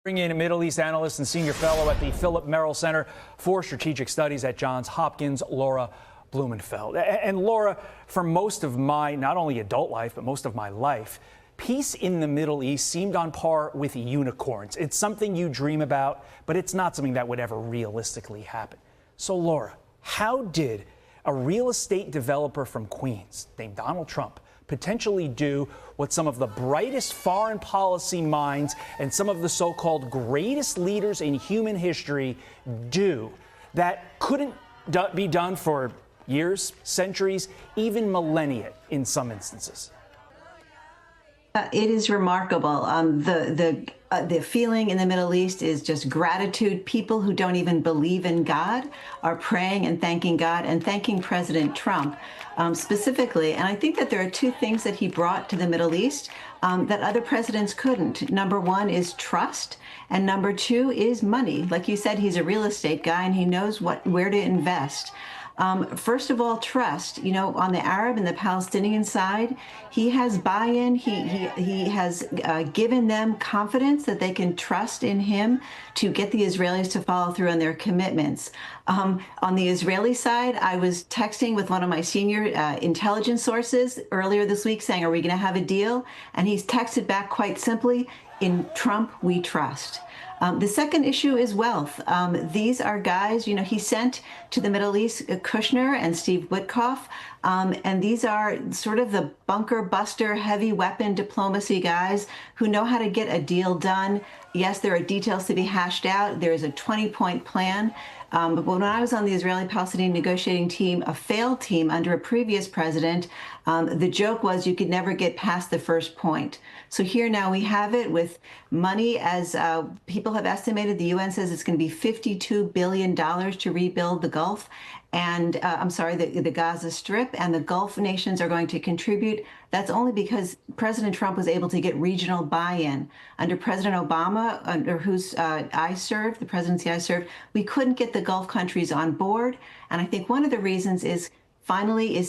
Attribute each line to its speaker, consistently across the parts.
Speaker 1: Bring in a Middle East analyst and senior fellow at the Philip Merrill Center for Strategic Studies at Johns Hopkins, Laura Blumenfeld. And Laura, for most of my, not only adult life, but most of my life, peace in the Middle East seemed on par with unicorns. It's something you dream about, but it's not something that would ever realistically happen. So, Laura, how did a real estate developer from Queens named Donald Trump potentially do what some of the brightest foreign policy minds and some of the so-called greatest leaders in human history do that couldn't be done for years, centuries, even millennia in some instances?
Speaker 2: It is remarkable. The feeling in the Middle East is just gratitude. People who don't even believe in God are praying and thanking God and thanking President Trump specifically. And I think that there are two things that he brought to the Middle East that other presidents couldn't. Number one is trust, and number two is money. Like you said, he's a real estate guy and he knows where to invest. First of all, trust. You know, on the Arab and the Palestinian side, he has buy-in. He has given them confidence that they can trust in him to get the Israelis to follow through on their commitments. On the Israeli side, I was texting with one of my senior intelligence sources earlier this week saying, are we going to have a deal? And he's texted back quite simply, in Trump, we trust. The second issue is wealth. These are guys, you know, he sent to the Middle East Kushner and Steve Witkoff, and these are sort of the bunker buster, heavy weapon diplomacy guys who know how to get a deal done. Yes, there are details to be hashed out. There is a 20-point plan. But when I was on the Israeli-Palestinian negotiating team, a failed team under a previous president, the joke was you could never get past the first point. So here now we have it with money, as people have estimated. The UN says it's going to be $52 billion to rebuild the Gulf. And the Gaza Strip, and the Gulf nations are going to contribute. That's only because President Trump was able to get regional buy-in. Under President Obama, under whose the presidency I served, we couldn't get the Gulf countries on board. And I think one of the reasons is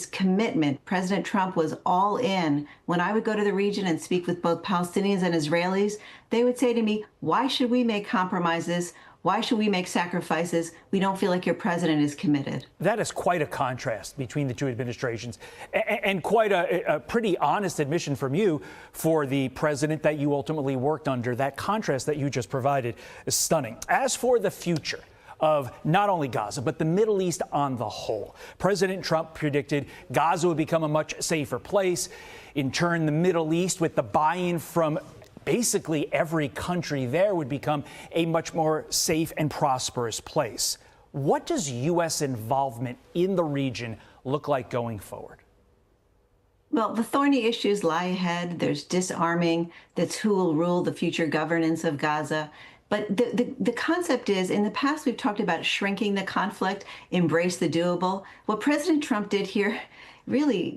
Speaker 2: commitment. President Trump was all in. When I would go to the region and speak with both Palestinians and Israelis, they would say to me, why should we make compromises? Why should we make sacrifices? We don't feel like your president is committed.
Speaker 1: That is quite a contrast between the two administrations, and quite a pretty honest admission from you for the president that you ultimately worked under. That contrast that you just provided is stunning. As for the future of not only Gaza, but the Middle East on the whole, President Trump predicted Gaza would become a much safer place. In turn, the Middle East, with the buy-in from basically every country there, would become a much more safe and prosperous place. What does U.S. involvement in the region look like going forward?
Speaker 2: Well, the thorny issues lie ahead. There's disarming. That's who will rule the future governance of Gaza. But the concept is, in the past, we've talked about shrinking the conflict, embrace the doable. What President Trump did here, really,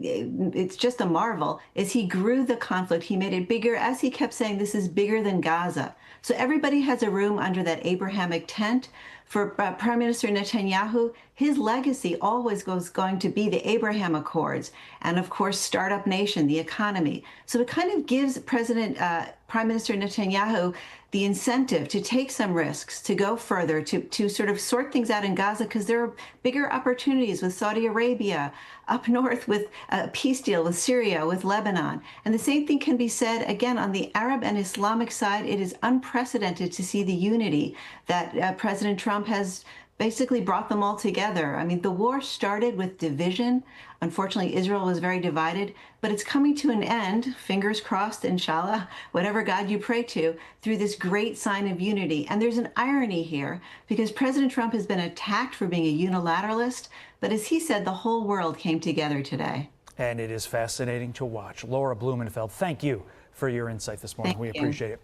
Speaker 2: it's just a marvel, is he grew the conflict. He made it bigger. As he kept saying, this is bigger than Gaza. So everybody has a room under that Abrahamic tent. For Prime Minister Netanyahu, his legacy always was going to be the Abraham Accords and, of course, Startup Nation, the economy. So it kind of gives Prime Minister Netanyahu the incentive to take some risks, to go further, to sort of sort things out in Gaza, because there are bigger opportunities with Saudi Arabia, up north with a peace deal with Syria, with Lebanon. And the same thing can be said, again, on the Arab and Islamic side. It is unprecedented to see the unity that President Trump has basically brought them all together. I mean, the war started with division. Unfortunately, Israel was very divided, but it's coming to an end, fingers crossed, inshallah, whatever God you pray to, through this great sign of unity. And there's an irony here, because President Trump has been attacked for being a unilateralist, but as he said, the whole world came together today.
Speaker 1: And it is fascinating to watch. Laura Blumenfeld, thank you for your insight this morning. We appreciate it.